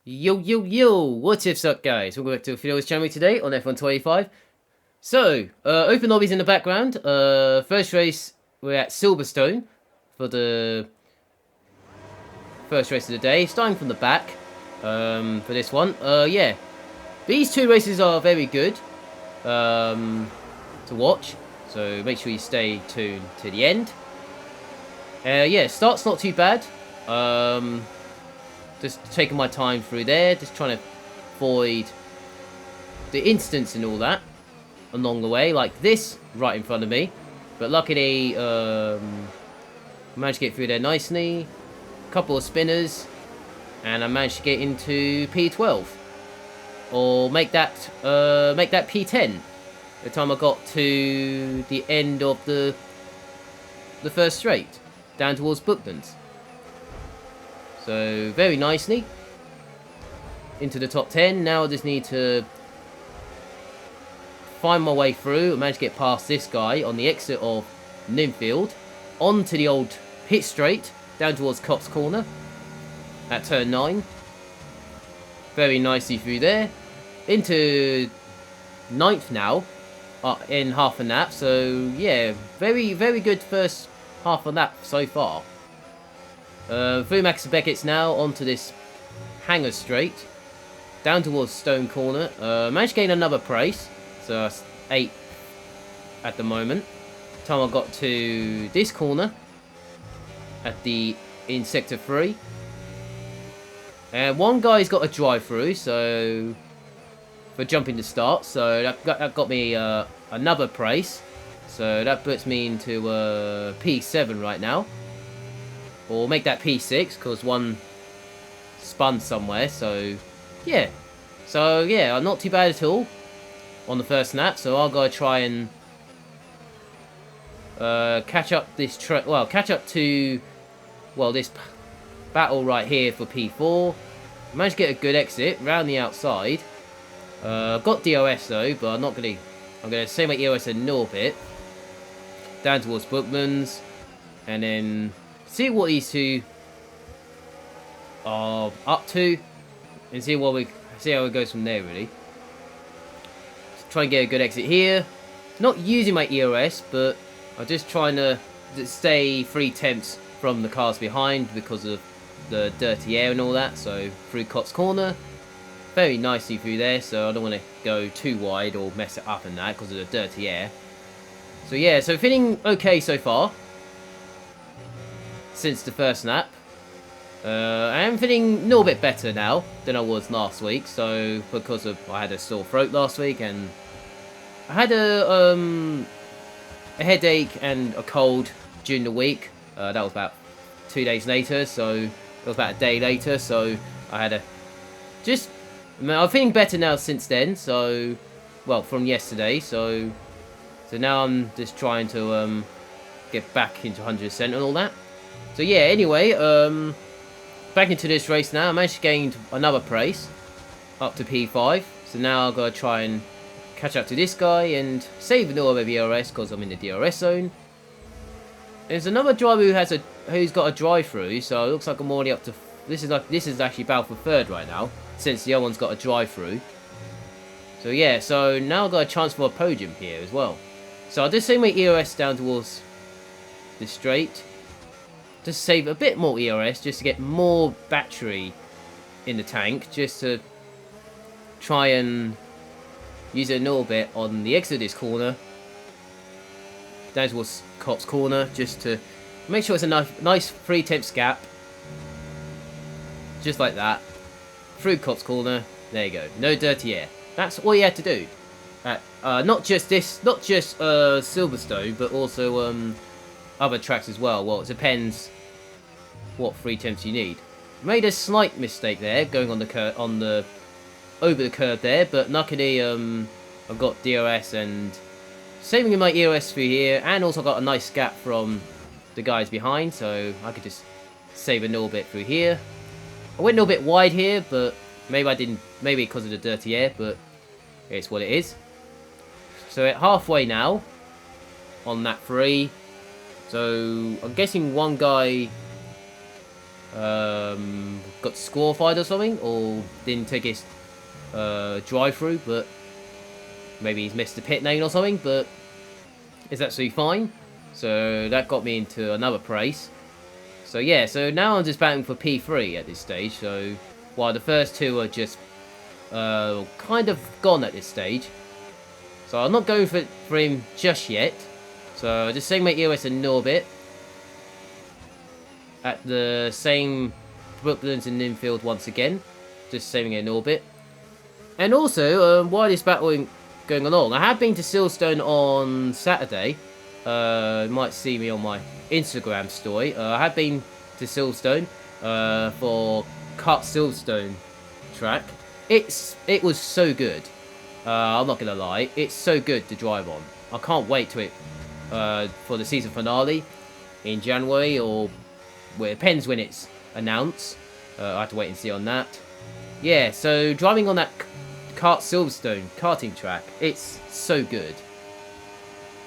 Yo, yo, yo! What's up, guys? Welcome back to Fidel's channel today on F125. So, open lobbies in the background. First race, we're at Silverstone for the first race of the day. Starting from the back for this one. Yeah, these two races are very good to watch. So make sure you stay tuned to the end. Yeah, start's not too bad. Just taking my time through there, just trying to avoid the instants and all that along the way, like this right in front of me. But luckily, managed to get through there nicely. Couple of spinners, and I managed to get into P12, or make that P10. The time I got to the end of the first straight, down towards Brooklands. So, very nicely into the top 10. Now I just need to find my way through. I managed to get past this guy on the exit of Ninfield, onto the old pit straight, down towards Cops Corner at turn 9. Very nicely through there. Into 9th now, in half a lap. So, yeah, very, very good first half a lap so far. Through Max Beckett's now, onto this hanger straight, down towards Stone Corner. Managed to gain another place, so that's 8 at the moment. Time I got to this corner, in Sector 3. And one guy's got a drive-through, so for jumping the start, so that got me another place. So that puts me into P7 right now. Or make that P6, because one spun somewhere, so yeah. So yeah, not too bad at all on the first lap, so I'll go try and catch up this catch up to, this battle right here for P4. Managed to get a good exit round the outside. Got DRS though, but I'm gonna save my EOS a little bit. Down towards Brooklands, and then see what these two are up to, and see how it goes from there. Really, try and get a good exit here. Not using my EOS, but I'm just trying to stay 3 tenths from the cars behind because of the dirty air and all that. So through Cops Corner, very nicely through there. So I don't want to go too wide or mess it up in that because of the dirty air. So yeah, so feeling okay so far since the first lap. I am feeling a little bit better now than I was last week. So because I had a sore throat last week, and I had a headache and a cold during the week. That was about 2 days later, so it was about a day later. So I had I'm feeling better now since then. So, from yesterday. So now I'm just trying to get back into 100% and all that. So yeah, anyway, back into this race now. I managed to gain another place, up to P5. So now I've got to try and catch up to this guy and save a little bit of DRS because I'm in the DRS zone. There's another driver who's got a drive-through, so it looks like I'm already up to. This is actually battle for third right now, since the other one's got a drive-through. So yeah, so now I've got a chance for a podium here as well. So I'll just save my EOS down towards the straight. Just save a bit more ERS, just to get more battery in the tank, just to try and use it a little bit on the exit of this corner, down towards Cops Corner, just to make sure it's a nice 3 tenths gap, just like that, through Cops Corner. There you go, no dirty air. That's all you had to do. Not just Silverstone, but also other tracks as well. Well, it depends what 3 tenths you need. Made a slight mistake there, going on the curve, over the curve there, but luckily I've got DRS and saving my EOS through here, and also got a nice gap from the guys behind, so I could just save a little bit through here. I went a little bit wide here, but maybe I didn't, maybe because of the dirty air, but it's what it is. So at halfway now on that 3. So I'm guessing one guy got disqualified or something, or didn't take his drive-through, but maybe he's missed the pit lane or something, but it's absolutely fine. So that got me into another race. So yeah, so now I'm just battling for P3 at this stage. So while the first two are just kind of gone at this stage. So I'm not going for him just yet. So just saving my EOS and Norbit at the same Brooklands and Ninfield once again. Just saving a Norbit. And also, while this battle going along, I have been to Silverstone on Saturday. You might see me on my Instagram story. I have been to Silverstone for Kart Silverstone track. It was so good. I'm not gonna lie, it's so good to drive on. I can't wait to it for the season finale in January, or well, it depends when it's announced. I have to wait and see on that. Yeah, so driving on that Kart Silverstone karting track, it's so good.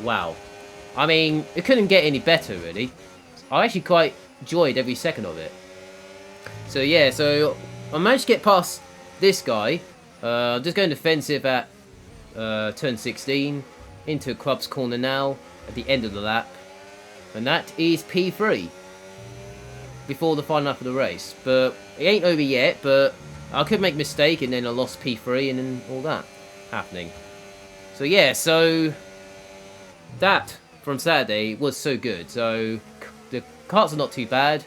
Wow. I mean, it couldn't get any better, really. I actually quite enjoyed every second of it. So yeah, so I managed to get past this guy. I'm just going defensive at turn 16, into Club's corner now, at the end of the lap. And that is P3, before the final lap of the race. But it ain't over yet, but I could make a mistake and then I lost P3 and then all that happening. So yeah, so that from Saturday was so good. So the karts are not too bad.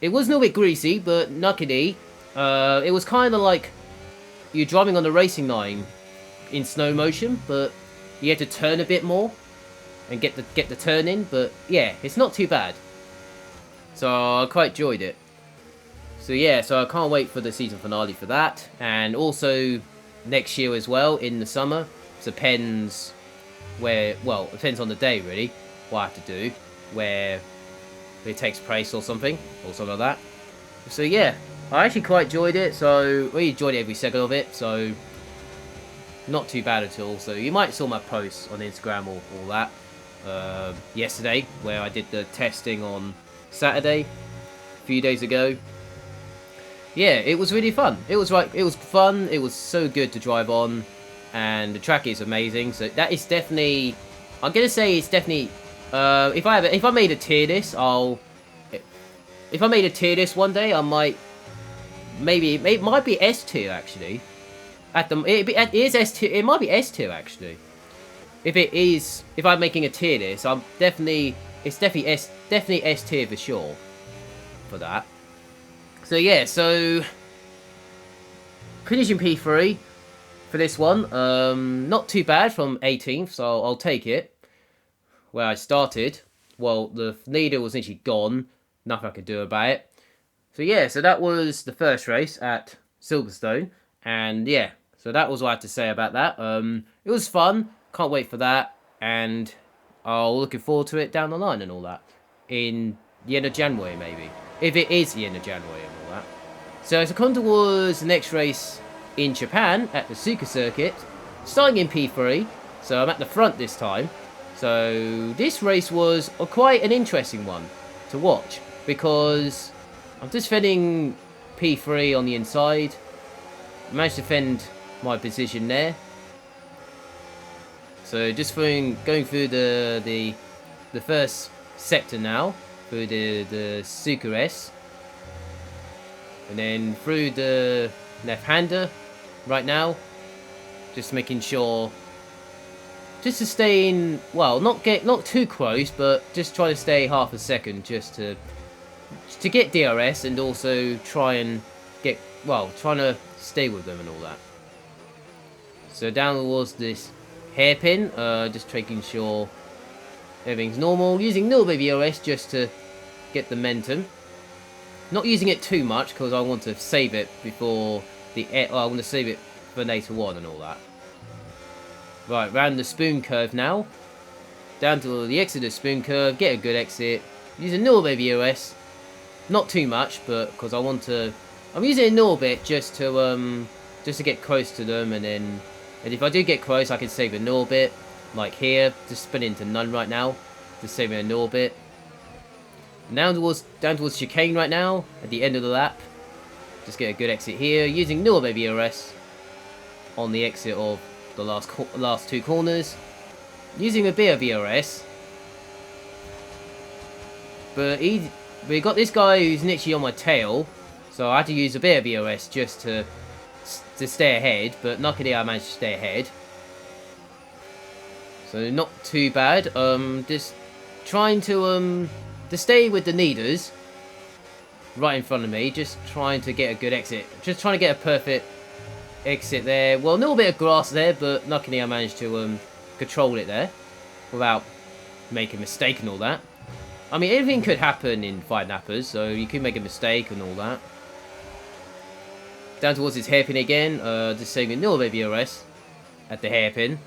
It was a little bit greasy, but luckily, it was kind of like you're driving on the racing line in slow motion, but you had to turn a bit more and get the turn in. But yeah, it's not too bad. So I quite enjoyed it. So yeah, so I can't wait for the season finale for that, and also next year as well in the summer. It depends where, well, it depends on the day really, what I have to do, where it takes place or something like that. So yeah, I actually quite enjoyed it, so I really enjoyed every second of it, so not too bad at all. So you might saw my posts on Instagram or all that yesterday, where I did the testing on Saturday, a few days ago. Yeah, it was really fun. It was fun, it was so good to drive on, and the track is amazing, so that is definitely, I'm gonna say it's definitely, if I made a tier list, if I made a tier list one day, I might, it might be S tier actually. It is S tier. It might be S tier actually. If I'm making a tier list, it's definitely S tier for sure. For that. So yeah, so finishing P3 for this one. Not too bad from 18th, so I'll take it. Where I started, well, the leader was literally gone. Nothing I could do about it. So yeah, so that was the first race at Silverstone, and yeah, so that was what I had to say about that. It was fun. Can't wait for that, and I'm looking forward to it down the line and all that in the end of January maybe, if it is the end of January and all that. So as I come towards the next race in Japan at the Suzuka circuit, starting in P3, so I'm at the front this time. So this race was quite an interesting one to watch, because I'm just defending P3 on the inside. I managed to defend my position there. So just going through the first sector now, through the Suzuka S, and then through the left-hander right now, just making sure, just to stay in, well, not too close, but just try to stay half a second, just to get DRS, and also trying to stay with them and all that. So down towards this hairpin, just making sure everything's normal, using a little bit of DRS just to get the momentum. Not using it too much, because I want to save it before I want to save it for later on and all that. Right, round the spoon curve now. Down to the exit of the spoon curve, get a good exit. Using a little bit of EOS. Not too much, but because I'm using a little bit just to get close to them, and if I do get close, I can save a little bit. Like here, just spin into none right now. Just saving a little bit. Down towards chicane right now, at the end of the lap. Just get a good exit here, using nil baby RS on the exit of the last two corners. Using a bit of VRS. But we got this guy who's literally on my tail, so I had to use a bit of VRS just to stay ahead, but luckily I managed to stay ahead. So not too bad. Just trying to stay with the leaders right in front of me, just trying to get a good exit. Just trying to get a perfect exit there. Well, a little bit of grass there, but luckily I managed to control it there without making a mistake and all that. I mean, anything could happen in 5 lappers, so you could make a mistake and all that. Down towards his hairpin again, just saving a little bit of ERS at the hairpin.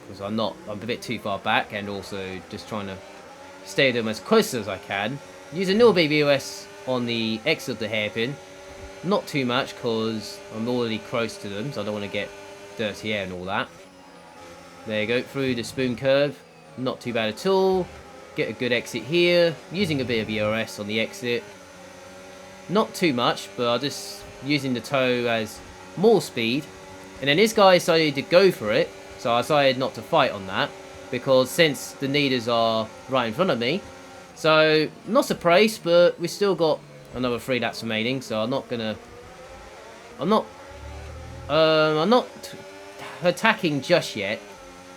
Because I'm a bit too far back, and also just trying to stay them as close as I can. Use a little bit of ERS on the exit of the hairpin. Not too much, because I'm already close to them, so I don't want to get dirty air and all that. There you go, through the spoon curve. Not too bad at all. Get a good exit here. Using a bit of ERS on the exit. Not too much, but I'm just using the toe as more speed. And then this guy decided to go for it, so I decided not to fight on that. Because since the leaders are right in front of me. So, not surprised, but we still got another 3 laps remaining, so I'm not attacking just yet.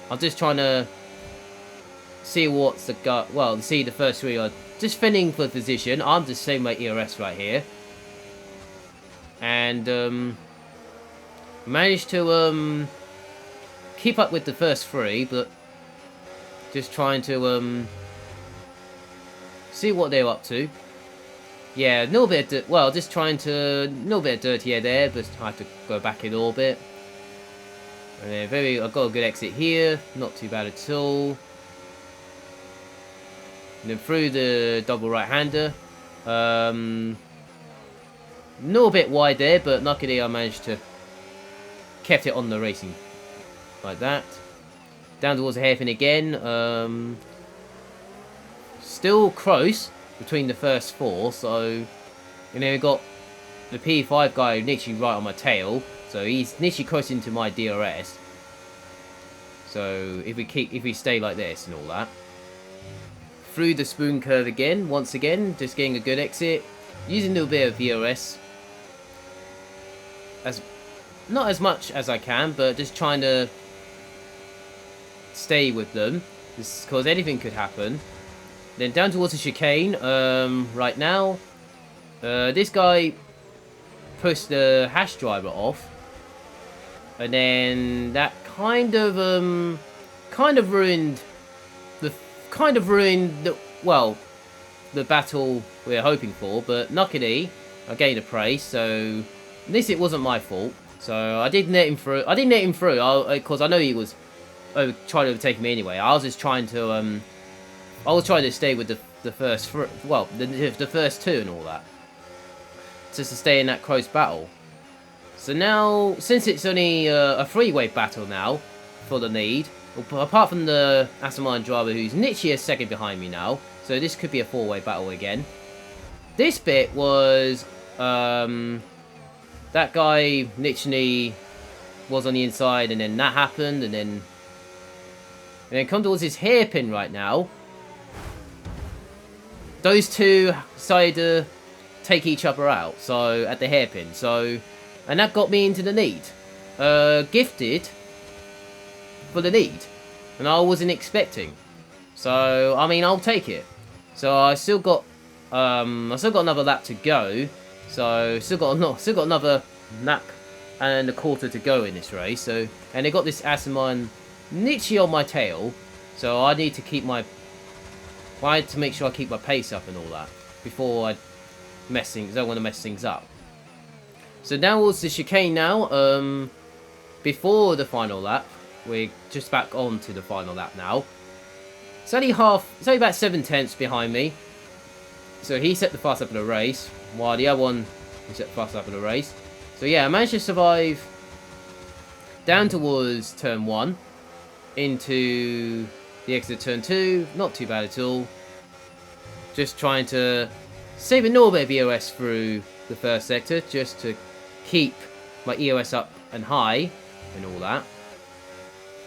I'm just trying to see what's the gut. Well, see the first 3 are just fending for position. I'm just saving my ERS right here, and managed to keep up with the first 3, but just trying to see what they're up to. Yeah, a little bit of, well, just trying to, a little bit of dirty air there, but I have to go back in orbit. And then I've got a good exit here, not too bad at all. And then through the double right-hander. A little bit wide there, but luckily I managed to kept it on the racing. Like that. Down towards the hairpin again. Still close between the first 4, so and then we've got the P5 guy literally right on my tail, so he's literally close into my DRS. So if we stay like this and all that, through the spoon curve again, once again, just getting a good exit, using a little bit of DRS, not as much as I can, but just trying to stay with them, because anything could happen. Then down towards the chicane, right now, this guy pushed the hash driver off, and then that kind of ruined the battle we're hoping for. But luckily, I gained a praise, so at least it wasn't my fault. So I did net him through. I didn't net him through, because I know he was trying to overtake me anyway. I was just trying to I was trying to stay with the first, the first 2 and all that, just to stay in that close battle. So now, since it's only a 3-way battle now for the lead, apart from the Asaman driver who's literally a second behind me now, so this could be a 4-way battle again. This bit was that guy literally was on the inside, and then that happened, and then come towards his hairpin right now. Those 2 decided to take each other out, so at the hairpin, and that got me into the lead. Gifted for the lead, and I wasn't expecting. So I mean, I'll take it. So I still got another lap to go. So still got another lap and a quarter to go in this race. So, and they got this Asaman literally on my tail, so I need to keep my. I had to make sure I keep my pace up and all that before I don't want to mess things up. So now was the chicane now. Before the final lap, we're just back on to the final lap now. It's only about 7 tenths behind me. So he set the fast lap of the race, while the other one set the fast lap of the race. So yeah, I managed to survive down towards turn 1 into the exit of turn 2, not too bad at all. Just trying to save a little bit of EOS through the first sector, just to keep my EOS up and high and all that.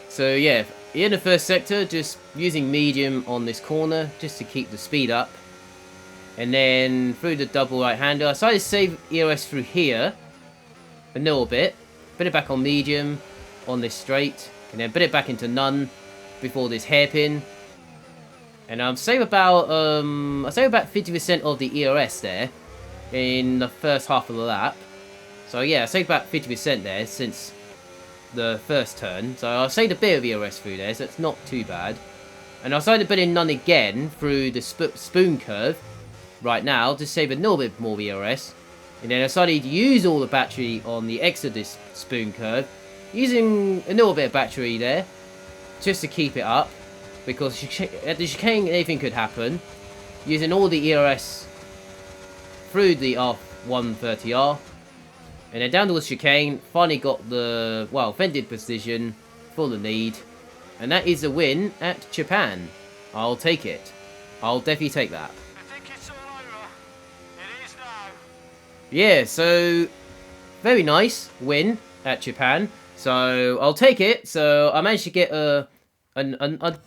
So yeah, in the first sector, just using medium on this corner just to keep the speed up. And then through the double right-hander, I decided to save EOS through here a little bit. Put it back on medium on this straight, and then put it back into none before this hairpin. And I'll save about 50% of the EOS there in the first half of the lap. So yeah, I saved about 50% there since the first turn. So I'll save a bit of EOS through there, so it's not too bad. And I'll decided to put in none again through the spoon curve right now to save a little bit more EOS. And then I decided to use all the battery on the exit of this spoon curve, using a little bit of battery there just to keep it up, because at the chicane anything could happen. Using all the EOS through the R130R, and then down to the chicane, finally got the, well, fended position for the lead, and that is a win at Japan. I'll take it. I'll definitely take that. I think it's all over. It is now. Yeah, so very nice win at Japan. So I'll take it. So I managed to get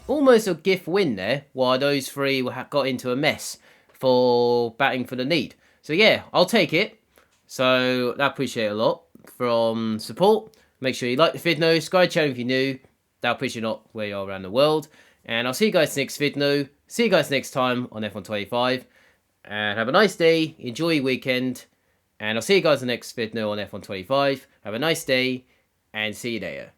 almost a gift win there, while those three got into a mess for batting for the lead. So yeah, I'll take it. So I appreciate it a lot from support. Make sure you like the video, subscribe to the channel if you're new. That'll push you a lot where you are around the world. And I'll see you guys next video. See you guys next time on F125. And have a nice day. Enjoy your weekend. And I'll see you guys in the next video on F125. Have a nice day. And see you later.